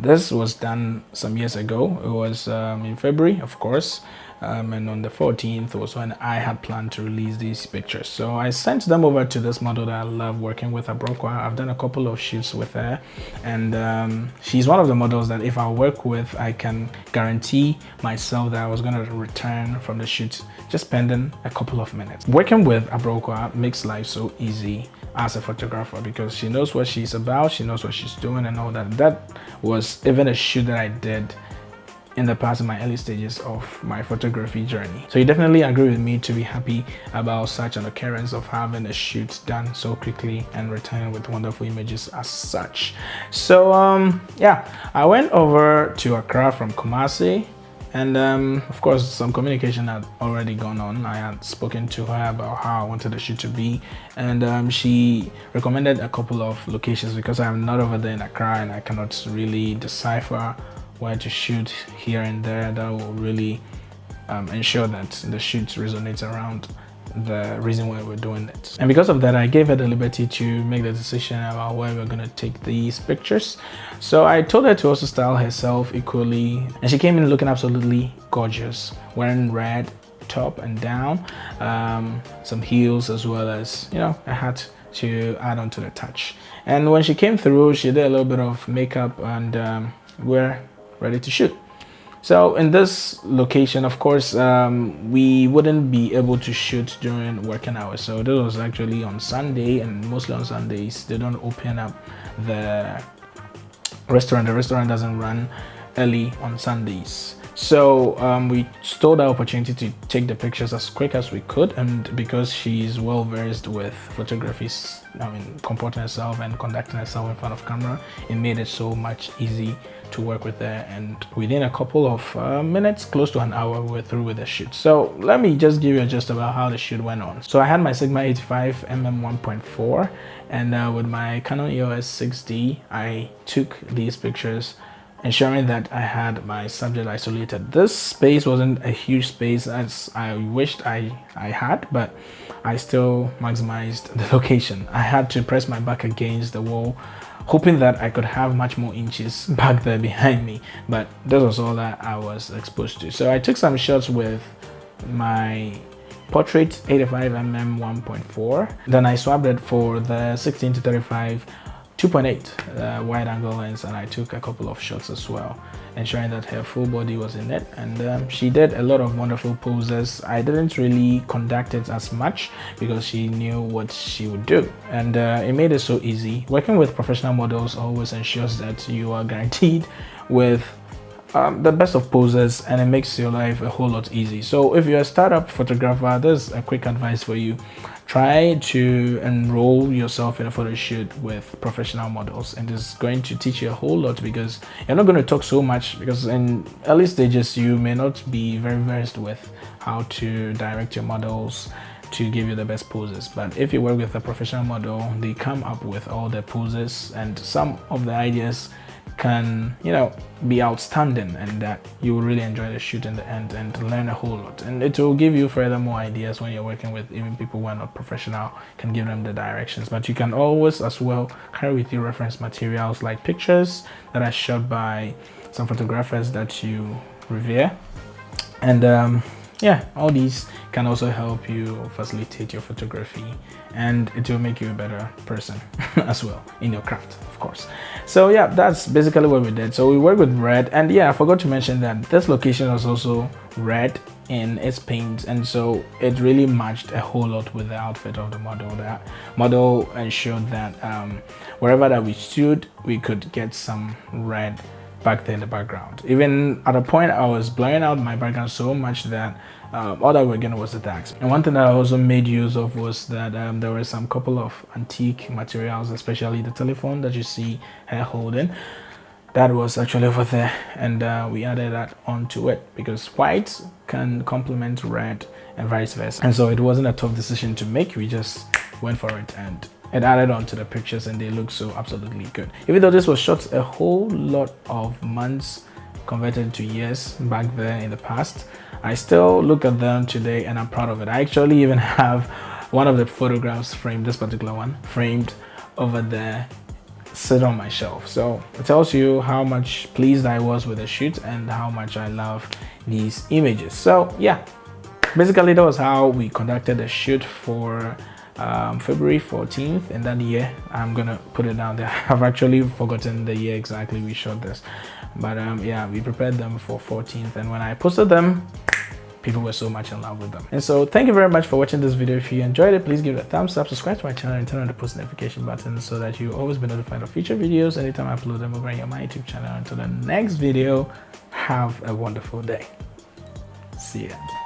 This was done some years ago. It was in February, of course. And on the 14th was when I had planned to release these pictures. So I sent them over to this model that I love working with, Abrokwa. I've done a couple of shoots with her, and she's one of the models that if I work with, I can guarantee myself that I was going to return from the shoot just spending a couple of minutes. Working with Abrokwa makes life so easy as a photographer because she knows what she's about, she knows what she's doing and all that. That was even a shoot that I did in the past, in my early stages of my photography journey. So you definitely agree with me to be happy about such an occurrence of having a shoot done so quickly and returning with wonderful images as such. So yeah, I went over to Accra from Kumasi, and of course some communication had already gone on. I had spoken to her about how I wanted the shoot to be, and she recommended a couple of locations because I'm not over there in Accra and I cannot really decipher where to shoot here and there. That will really ensure that the shoot resonates around the reason why we're doing it. And because of that, I gave her the liberty to make the decision about where we're going to take these pictures. So I told her to also style herself equally, and she came in looking absolutely gorgeous, wearing red top and down, some heels, as well as, you know, a hat to add on to the touch. And when she came through, she did a little bit of makeup, and we're ready to shoot. So in this location, of course, we wouldn't be able to shoot during working hours. So this was actually on Sunday, and mostly on Sundays they don't open up the restaurant. The restaurant doesn't run early on Sundays. So we stole the opportunity to take the pictures as quick as we could, and because she's well versed with photography, I mean, comporting herself and conducting herself in front of camera, it made it so much easy to work with her, and within a couple of minutes, close to an hour, we're through with the shoot. So let me just give you a gist about how the shoot went on. So I had my Sigma 85mm 1.4, and with my Canon EOS 6D, I took these pictures, ensuring that I had my subject isolated. This space wasn't a huge space as I wished I had, but I still maximized the location. I had to press my back against the wall, hoping that I could have much more inches back there behind me, but this was all that I was exposed to. So I took some shots with my portrait 85mm 1.4, then I swapped it for the 16 to 35 2.8 wide angle lens, and I took a couple of shots as well, ensuring that her full body was in it. And she did a lot of wonderful poses. I didn't really conduct it as much because she knew what she would do, and it made it so easy. Working with professional models always ensures that you are guaranteed with the best of poses, and it makes your life a whole lot easy. So if you're a startup photographer, there's a quick advice for you. Try to enroll yourself in a photo shoot with professional models, and it's going to teach you a whole lot, because you're not going to talk so much, because in early stages you may not be very versed with how to direct your models to give you the best poses. But if you work with a professional model, they come up with all the poses, and some of the ideas can, you know, be outstanding, and that you will really enjoy the shoot in the end and learn a whole lot. And it will give you further more ideas when you're working with even people who are not professional, can give them the directions. But you can always as well carry with you reference materials like pictures that are shot by some photographers that you revere, and yeah, all these can also help you facilitate your photography, and it will make you a better person as well in your craft, of course. So yeah, that's basically what we did. So we worked with red, and yeah, I forgot to mention that this location was also red in its paint, and so it really matched a whole lot with the outfit of the model. That model ensured that wherever that we stood, we could get some red back there in the background. Even at a point, I was blurring out my background so much that all that we were getting was the darks. And one thing that I also made use of was that there were some couple of antique materials, especially the telephone that you see her holding. That was actually over there, and we added that onto it because white can complement red and vice versa. And so it wasn't a tough decision to make. We just went for it, and it added on to the pictures, and they look so absolutely good. Even though this was shot a whole lot of months converted to years back there in the past, I still look at them today and I'm proud of it. I actually even have one of the photographs framed, this particular one, framed over there sit on my shelf. So it tells you how much pleased I was with the shoot and how much I love these images. So yeah, basically that was how we conducted the shoot for February 14th in that year. I'm gonna put it down there. I've actually forgotten the year exactly we shot this, but yeah, we prepared them for 14th, and when I posted them, people were so much in love with them. And so thank you very much for watching this video. If you enjoyed it, please give it a thumbs up, subscribe to my channel, and turn on the post notification button so that you always be notified of future videos anytime I upload them over here on my YouTube channel. Until the next video, have a wonderful day. See ya.